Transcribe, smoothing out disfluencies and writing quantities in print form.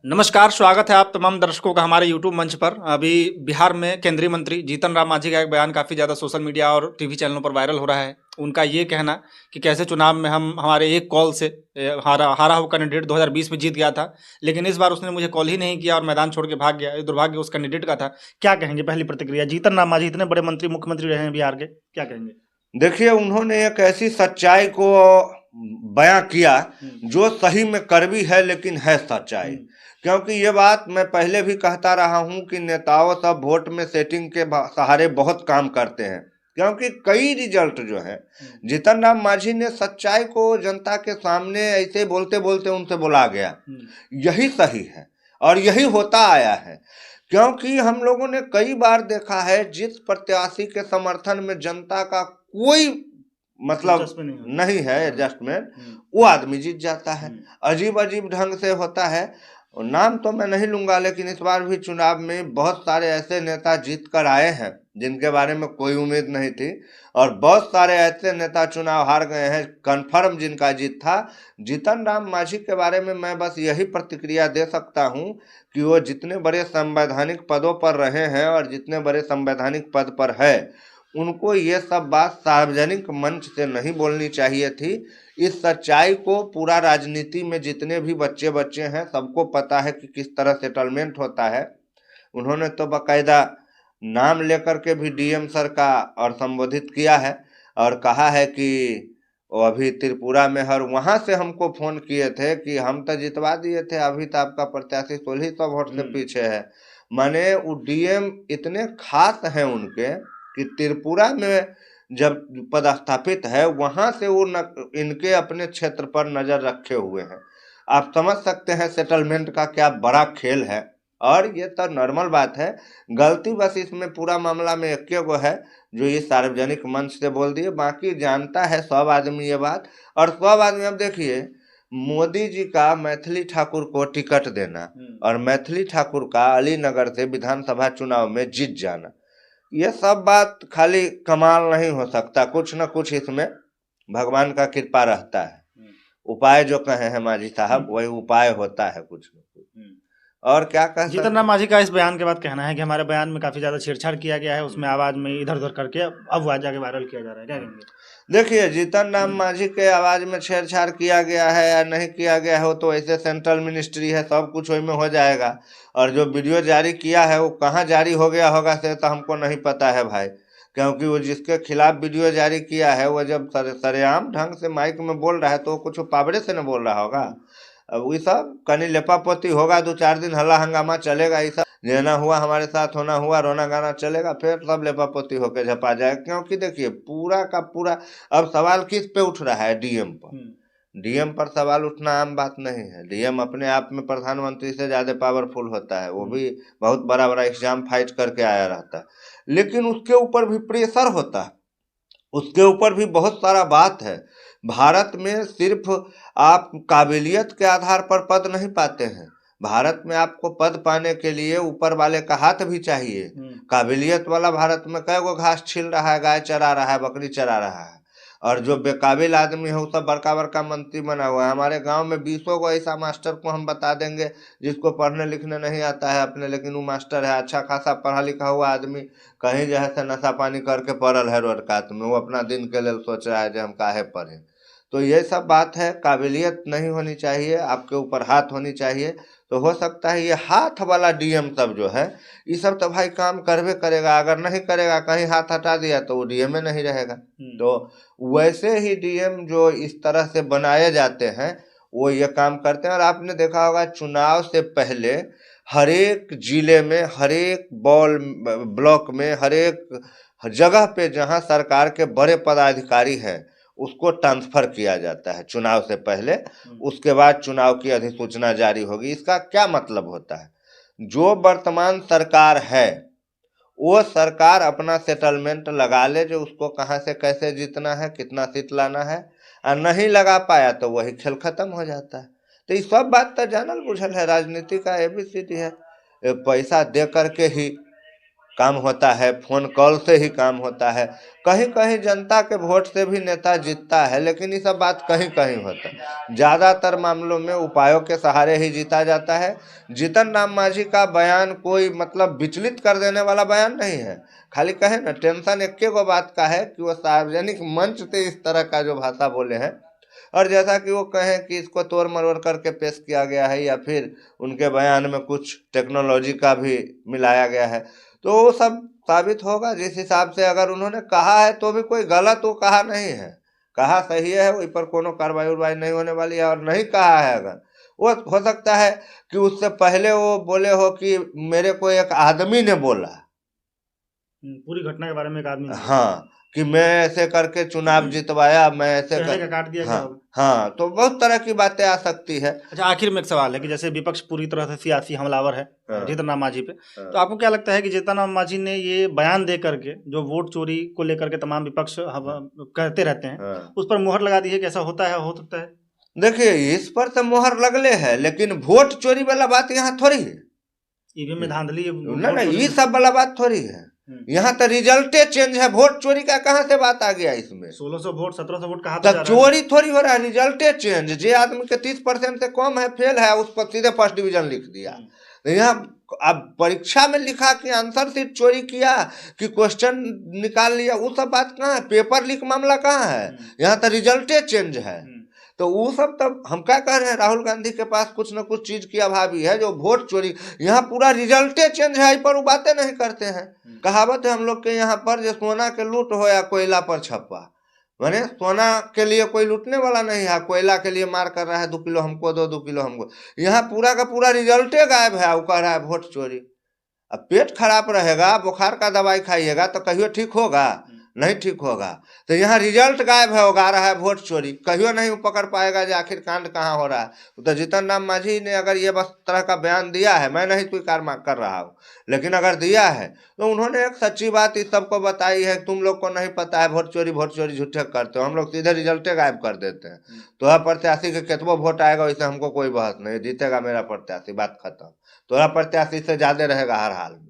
नमस्कार, स्वागत है आप तमाम दर्शकों का हमारे यूट्यूब मंच पर। अभी बिहार में केंद्रीय मंत्री जीतन राम मांझी का एक बयान काफ़ी ज़्यादा सोशल मीडिया और टीवी चैनलों पर वायरल हो रहा है। उनका ये कहना कि कैसे चुनाव में हम हमारे एक कॉल से हारा हारा हुआ कैंडिडेट 2020 में जीत गया था, लेकिन इस बार उसने मुझे कॉल ही नहीं किया और मैदान छोड़ के भाग गया। ये दुर्भाग्य उस कैंडिडेट का था। क्या कहेंगे? पहली प्रतिक्रिया, जीतन राम मांझी इतने बड़े मंत्री मुख्यमंत्री रहे हैं बिहार के, क्या कहेंगे? देखिए, उन्होंने एक ऐसी सच्चाई को बयां किया जो सही में कड़वी है, लेकिन है सच्चाई। क्योंकि ये बात मैं पहले भी कहता रहा हूं कि नेताओं सब वोट में सेटिंग के सहारे बहुत काम करते हैं, क्योंकि कई रिजल्ट जो है, जीतन राम मांझी ने सच्चाई को जनता के सामने ऐसे बोलते बोलते उनसे बोला गया, यही सही है और यही होता आया है। क्योंकि हम लोगों ने कई बार देखा है, जिस प्रत्याशी के समर्थन में जनता का कोई मतलब नहीं है एडजस्टमेंट, वो आदमी जीत जाता है। अजीब अजीब ढंग से होता है। नाम तो मैं नहीं लूंगा, लेकिन इस बार भी चुनाव में बहुत सारे ऐसे नेता जीत कर आए हैं जिनके बारे में कोई उम्मीद नहीं थी, और बहुत सारे ऐसे नेता चुनाव हार गए हैं कन्फर्म जिनका जीत था। जीतन राम मांझी के बारे में मैं बस यही प्रतिक्रिया दे सकता हूं कि वो जितने बड़े संवैधानिक पदों पर रहे हैं और जितने बड़े संवैधानिक पद पर है, उनको ये सब बात सार्वजनिक मंच से नहीं बोलनी चाहिए थी। इस सच्चाई को पूरा राजनीति में जितने भी बच्चे बच्चे हैं सबको पता है कि किस तरह सेटलमेंट होता है। उन्होंने तो बाकायदा नाम लेकर के भी डीएम सर का और संबोधित किया है और कहा है कि वो अभी त्रिपुरा में हर वहां से हमको फोन किए थे कि हम तो जितवा दिए थे, अभी तो आपका प्रत्याशी 1600 वोट से पीछे है। माने वो डीएम इतने खास हैं उनके कि त्रिपुरा में जब पदस्थापित है वहां से वो इनके अपने क्षेत्र पर नजर रखे हुए हैं। आप समझ सकते हैं सेटलमेंट का क्या बड़ा खेल है। और ये तो नॉर्मल बात है। गलती बस इसमें पूरा मामला में एक गो है जो ये सार्वजनिक मंच से बोल दिए, बाकी जानता है सब आदमी ये बात। और सब आदमी, अब देखिए, मोदी जी का मैथिली ठाकुर को टिकट देना और मैथिली ठाकुर का अलीनगर से विधानसभा चुनाव में जीत जाना, ये सब बात खाली कमाल नहीं हो सकता, कुछ न कुछ इसमें भगवान का कृपा रहता है। उपाय जो कहे हैं मांझी साहब, वही उपाय होता है कुछ न कुछ। और क्या कह जीतन राम मांझी का इस बयान के बाद कहना है कि हमारे बयान में काफ़ी ज़्यादा छेड़छाड़ किया गया है, उसमें आवाज़ में इधर उधर करके अब वह जाके वायरल किया जा रहा है, क्या कहेंगे? देखिए, जीतन राम मांझी के आवाज में छेड़छाड़ किया गया है या नहीं किया गया हो, तो ऐसे सेंट्रल मिनिस्ट्री है, सब कुछ वही में हो जाएगा। और जो वीडियो जारी किया है वो कहाँ जारी हो गया होगा से तो हमको नहीं पता है भाई। क्योंकि वो जिसके खिलाफ वीडियो जारी किया है वो जब सरेआम ढंग से माइक में बोल रहा है तो वो कुछ पावड़े से न बोल रहा होगा। अब वही सब कनी लेपापोती होगा, 2-4 दिन हल्ला हंगामा चलेगा, ये सब लेना हुआ हमारे साथ होना हुआ, रोना गाना चलेगा, फिर सब लेपापोती होकर झपा जाएगा। क्योंकि देखिए, पूरा का पूरा अब सवाल किस पे उठ रहा है? डीएम पर। डीएम पर सवाल उठना आम बात नहीं है। डीएम अपने आप में प्रधानमंत्री से ज्यादा पावरफुल होता है, वो भी बहुत बड़ा बड़ा एग्जाम फाइट करके आया रहता है, लेकिन उसके ऊपर भी प्रेशर होता है, उसके ऊपर भी बहुत सारा बात है। भारत में सिर्फ आप काबिलियत के आधार पर पद नहीं पाते हैं। भारत में आपको पद पाने के लिए ऊपर वाले का हाथ भी चाहिए। काबिलियत वाला भारत में कई गो घास छील रहा है, गाय चरा रहा है, बकरी चरा रहा है, और जो बेकाबिल आदमी है वो सब बड़का बड़का मंत्री बना हुआ है। हमारे गांव में 20 को ऐसा मास्टर को हम बता देंगे जिसको पढ़ने लिखने नहीं आता है अपने, लेकिन वो मास्टर है, अच्छा खासा पढ़ा लिखा हुआ आदमी, कहीं जो है से नशा पानी करके पड़ल है रोड कात में, वो अपना दिन के लिए सोच रहा है जो हम काहे पढ़े। तो ये सब बात है, काबिलियत नहीं होनी चाहिए, आपके ऊपर हाथ होनी चाहिए। तो हो सकता है ये हाथ वाला डीएम सब जो है, ये सब तो भाई काम करवे करेगा, अगर नहीं करेगा, कहीं हाथ हटा दिया तो वो डीएम में नहीं रहेगा। तो वैसे ही डीएम जो इस तरह से बनाए जाते हैं वो ये काम करते हैं। और आपने देखा होगा चुनाव से पहले हर एक जिले में, हर एक ब्लॉक में, हर एक जगह पे जहां सरकार के बड़े पदाधिकारी हैं उसको ट्रांसफर किया जाता है चुनाव से पहले। उसके बाद चुनाव की अधिसूचना जारी होगी। इसका क्या मतलब होता है? जो वर्तमान सरकार है वो सरकार अपना सेटलमेंट लगा ले, जो उसको कहाँ से कैसे जीतना है, कितना सीट लाना है, और नहीं लगा पाया तो वही खेल खत्म हो जाता है। तो ये सब बात तो जानल बुझल है, राजनीति का एबीसीडी है। पैसा दे करके ही काम होता है, फोन कॉल से ही काम होता है। कहीं कहीं जनता के वोट से भी नेता जीतता है, लेकिन ये सब बात कहीं कहीं होता है। ज़्यादातर मामलों में उपायों के सहारे ही जीता जाता है। जीतन राम मांझी का बयान कोई मतलब विचलित कर देने वाला बयान नहीं है। खाली कहे ना, टेंशन एक गो बात का है कि वो सार्वजनिक मंच से इस तरह का जो भाषा बोले हैं, और जैसा कि वो कहें कि इसको तोड़ मरोड़ करके पेश किया गया है, या फिर उनके बयान में कुछ टेक्नोलॉजी का भी मिलाया गया है, तो वो सब साबित होगा। जिस हिसाब से अगर उन्होंने कहा है तो भी कोई गलत वो कहा नहीं है, कहा सही है, वही पर कोनो कार्रवाई उर्वाई नहीं होने वाली है। और नहीं कहा है अगर, वो हो सकता है कि उससे पहले वो बोले हो कि मेरे को एक आदमी ने बोला, पूरी घटना के बारे में एक आदमी ने बोला। हाँ, कि मैं ऐसे करके चुनाव जितवाया, मैं ऐसे चेहरे का काट दिया गया हाँ होगा। हाँ, तो बहुत तरह की बातें आ सकती है। अच्छा, आखिर में एक सवाल है कि जैसे विपक्ष पूरी तरह से सियासी हमलावर है हाँ। जीतन राम मांझी पे, हाँ। तो आपको क्या लगता है कि जीतन राम मांझी ने ये बयान दे करके जो वोट चोरी को लेकर के तमाम विपक्ष कहते रहते हैं, हाँ। उस पर मुहर लगा दी है कि ऐसा होता है, हो सकता है? देखिए, इस पर तो मोहर लगले है, लेकिन वोट चोरी वाला बात यहाँ थोड़ी है। ईवीएम में धांधली, ना ना, वोट चोरी ये में- सब वाला बात थोड़ी है। यहाँ तो रिजल्टे चेंज है, वोट चोरी का कहाँ से बात आ गया इसमें? 1600 वोट 1700 वोट कहा तब चोरी थोड़ी हो रहा है, रिजल्टे चेंज। जे आदमी के 30% से कम है, फेल है, उस पर सीधे फर्स्ट डिवीजन लिख दिया। तो यहाँ अब परीक्षा में लिखा कि आंसर सीट चोरी किया कि क्वेश्चन निकाल लिया, वो सब बात कहाँ है? पेपर लीक मामला कहाँ है? यहाँ तो रिजल्टे चेंज है। तो वो सब तब हम क्या कह रहे हैं, राहुल गांधी के पास कुछ न कुछ चीज की अभावी है जो वोट चोरी। यहाँ पूरा रिजल्टे चेंज है, पर वो बातें नहीं करते हैं। कहावत है हम लोग के यहाँ पर, जो सोना के लूट हो या कोयला पर छप्पा। माने सोना के लिए कोई लूटने वाला नहीं है, कोयला के लिए मार कर रहा है 2 किलो हमको दो, 2 किलो हमको। यहाँ पूरा का पूरा रिजल्टे गायब है, वो कह रहा है वोट चोरी। अब पेट खराब रहेगा, बुखार का दवाई खाइएगा तो कहियो ठीक होगा? नहीं ठीक होगा। तो यहाँ रिजल्ट गायब है, उगा रहा है वोट चोरी, कहियो नहीं पकड़ पाएगा जो आखिर कांड कहाँ हो रहा है। तो जीतन राम मांझी ने अगर ये बस तरह का बयान दिया है, मैं नहीं स्वीकार कर रहा हूँ, लेकिन अगर दिया है तो उन्होंने एक सच्ची बात इस सबको बताई है। तुम लोग को नहीं पता है, वोट चोरी झूठे करते हो, हम लोग सीधे रिजल्टे गायब कर देते हैं। तोरा प्रत्याशी के कितनों वोट आएगा इससे हमको कोई बहस नहीं, जीतेगा मेरा प्रत्याशी, बात खत्म। तोरा प्रत्याशी से ज्यादा रहेगा हर हाल में।